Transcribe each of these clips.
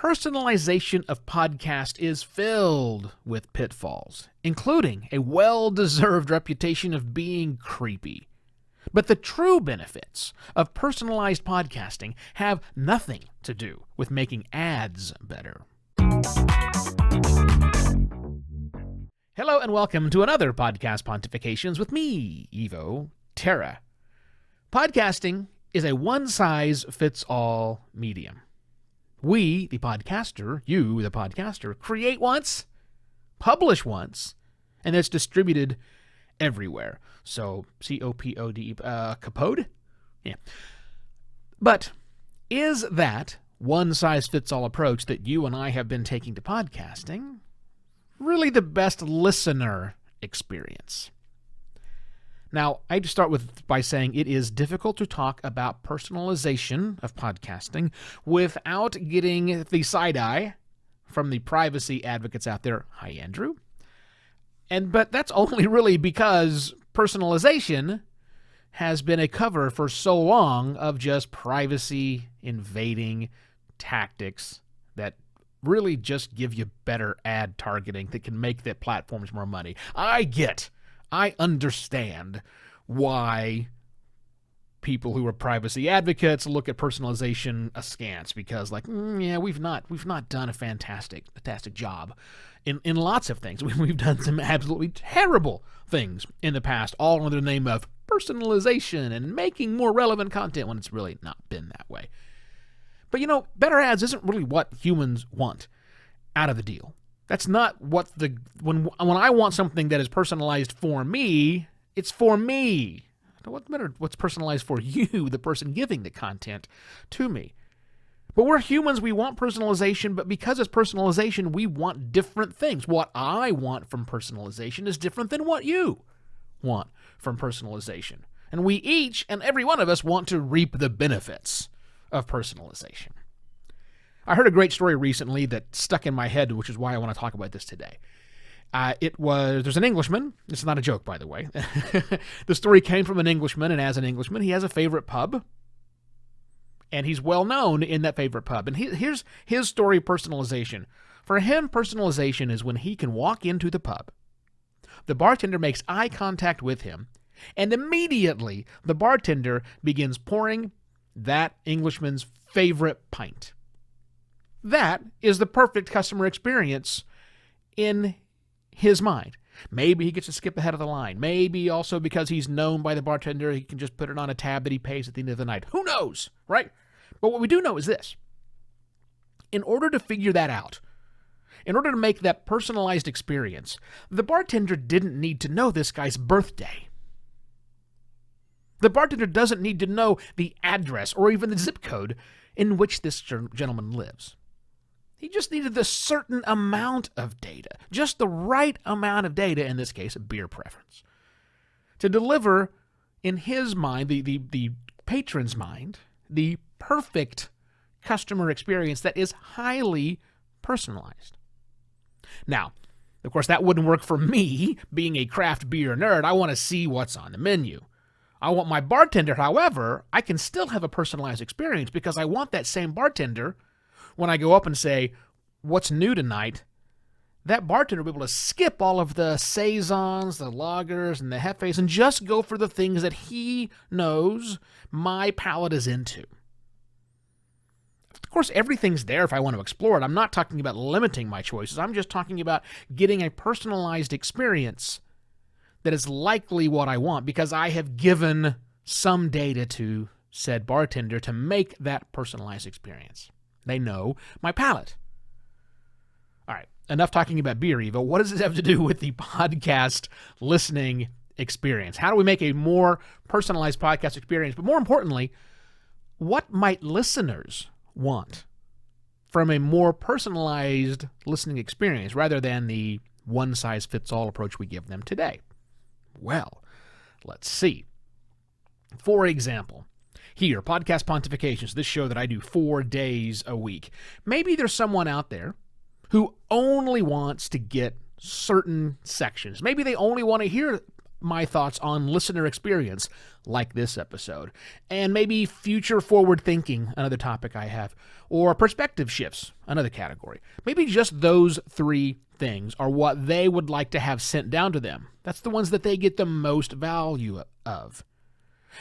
personalization of podcast is filled with pitfalls, including a well-deserved reputation of being creepy. But the true benefits of personalized podcasting have nothing to do with making ads better. Hello and welcome to another Podcast Pontifications with me, Evo Terra. Podcasting is a one-size-fits-all medium. We, the podcaster, you, the podcaster, create once, publish once, and it's distributed everywhere. So, C-O-P-O-D, capode? Yeah. But is that one-size-fits-all approach that you and I have been taking to podcasting really the best listener experience? Now, I'd start by saying it is difficult to talk about personalization of podcasting without getting the side eye from the privacy advocates out there. Hi, Andrew. But that's only really because personalization has been a cover for so long of just privacy invading tactics that really just give you better ad targeting that can make the platforms more money. I understand why people who are privacy advocates look at personalization askance because, we've not done a fantastic job in lots of things. We've done some absolutely terrible things in the past, all under the name of personalization and making more relevant content when it's really not been that way. But better ads isn't really what humans want out of the deal. That's not what when I want something that is personalized for me, it's for me. What matter what's personalized for you, the person giving the content to me. But we're humans, we want personalization, but because it's personalization, we want different things. What I want from personalization is different than what you want from personalization. And we each and every one of us want to reap the benefits of personalization. I heard a great story recently that stuck in my head, which is why I want to talk about this today. There's an Englishman. It's not a joke, by the way. The story came from an Englishman, and as an Englishman, he has a favorite pub, and he's well known in that favorite pub. And here's his story of personalization. For him, personalization is when he can walk into the pub, the bartender makes eye contact with him, and immediately the bartender begins pouring that Englishman's favorite pint. That is the perfect customer experience in his mind. Maybe he gets to skip ahead of the line. Maybe also because he's known by the bartender, he can just put it on a tab that he pays at the end of the night. Who knows, right? But what we do know is this. In order to figure that out, in order to make that personalized experience, the bartender didn't need to know this guy's birthday. The bartender doesn't need to know the address or even the zip code in which this gentleman lives. He just needed a certain amount of data, just the right amount of data, in this case, beer preference, to deliver in his mind, the patron's mind, the perfect customer experience that is highly personalized. Now, of course, that wouldn't work for me, being a craft beer nerd. I want to see what's on the menu. I want my bartender, however, I can still have a personalized experience because I want that same bartender, when I go up and say, what's new tonight, that bartender will be able to skip all of the saisons, the lagers, and the hefes, and just go for the things that he knows my palate is into. Of course, everything's there if I want to explore it. I'm not talking about limiting my choices. I'm just talking about getting a personalized experience that is likely what I want because I have given some data to said bartender to make that personalized experience. They know my palate. All right, enough talking about beer, Evo. What does this have to do with the podcast listening experience? How do we make a more personalized podcast experience? But more importantly, what might listeners want from a more personalized listening experience rather than the one-size-fits-all approach we give them today? Well, let's see. For example, here, Podcast Pontifications, this show that I do 4 days a week. Maybe there's someone out there who only wants to get certain sections. Maybe they only want to hear my thoughts on listener experience, like this episode, and maybe future forward thinking, another topic I have, or perspective shifts, another category. Maybe just those three things are what they would like to have sent down to them. That's the ones that they get the most value of.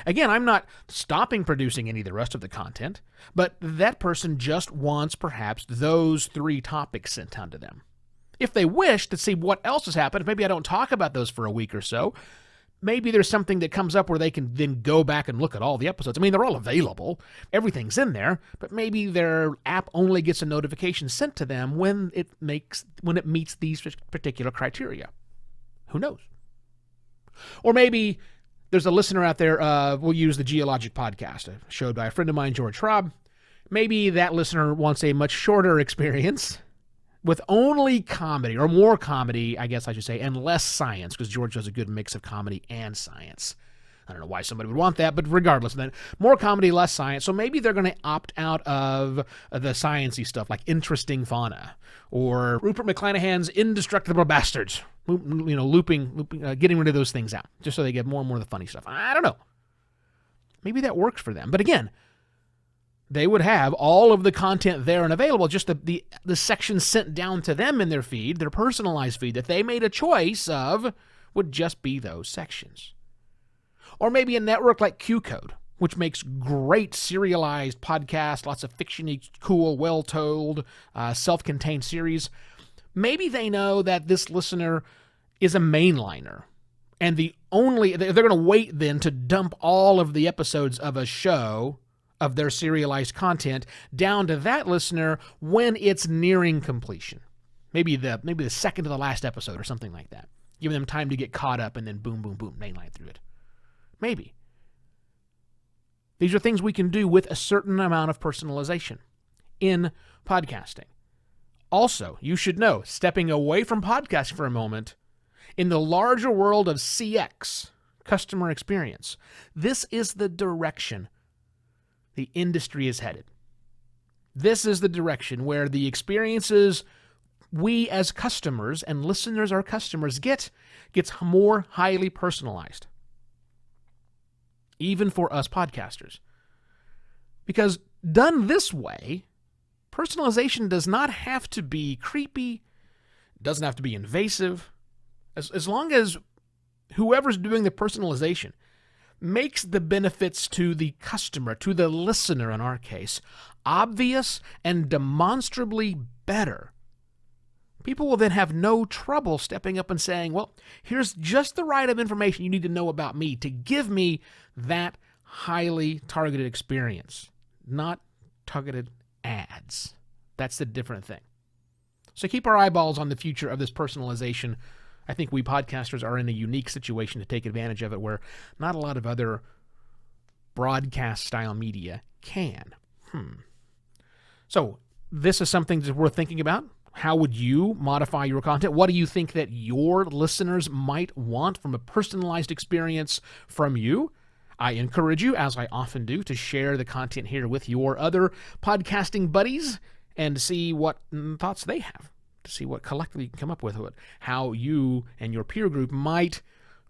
Again, I'm not stopping producing any of the rest of the content, but that person just wants perhaps those three topics sent down to them. If they wish to see what else has happened, maybe I don't talk about those for a week or so, maybe there's something that comes up where they can then go back and look at all the episodes. I mean, they're all available. Everything's in there, but maybe their app only gets a notification sent to them when it meets these particular criteria. Who knows? Or maybe there's a listener out there, we'll use the Geologic podcast, a show by a friend of mine, George Schraub. Maybe that listener wants a much shorter experience with only comedy, or more comedy, I guess I should say, and less science, because George does a good mix of comedy and science. I don't know why somebody would want that, but regardless of that, more comedy, less science. So maybe they're going to opt out of the sciencey stuff like Interesting Fauna or Rupert McClanahan's Indestructible Bastards. Looping, getting rid of those things out, just so they get more and more of the funny stuff. I don't know. Maybe that works for them. But again, they would have all of the content there and available, just the sections sent down to them in their feed, their personalized feed that they made a choice of, would just be those sections. Or maybe a network like Q-Code, which makes great serialized podcasts, lots of fiction-y, cool, well-told, self-contained series. Maybe they know that this listener is a mainliner, and they're going to wait then to dump all of the episodes of a show of their serialized content down to that listener when it's nearing completion. Maybe the second to the last episode or something like that. Giving them time to get caught up and then boom, boom, boom, mainline through it. Maybe. These are things we can do with a certain amount of personalization in podcasting. Also, you should know, stepping away from podcasting for a moment, in the larger world of CX, customer experience, this is the direction the industry is headed. This is the direction where the experiences we as customers and listeners our customers gets more highly personalized. Even for us podcasters. Because done this way, personalization does not have to be creepy, doesn't have to be invasive. As long as whoever's doing the personalization makes the benefits to the customer, to the listener in our case, obvious and demonstrably better, people will then have no trouble stepping up and saying, well, here's just the right of information you need to know about me to give me that highly targeted experience, not targeted ads. That's the different thing. So keep our eyeballs on the future of this personalization. I think we podcasters are in a unique situation to take advantage of it where not a lot of other broadcast-style media can. So this is something that's worth thinking about. How would you modify your content? What do you think that your listeners might want from a personalized experience from you? I encourage you, as I often do, to share the content here with your other podcasting buddies and see what thoughts they have, to see what collectively you can come up with, how you and your peer group might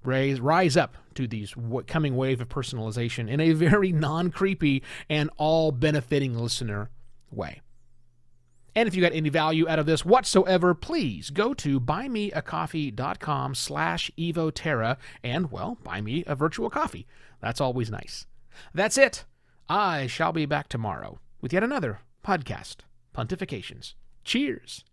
rise up to these coming wave of personalization in a very non-creepy and all-benefiting listener way. And if you got any value out of this whatsoever, please go to buymeacoffee.com/evoterra and, well, buy me a virtual coffee. That's always nice. That's it. I shall be back tomorrow with yet another podcast, Pontifications. Cheers.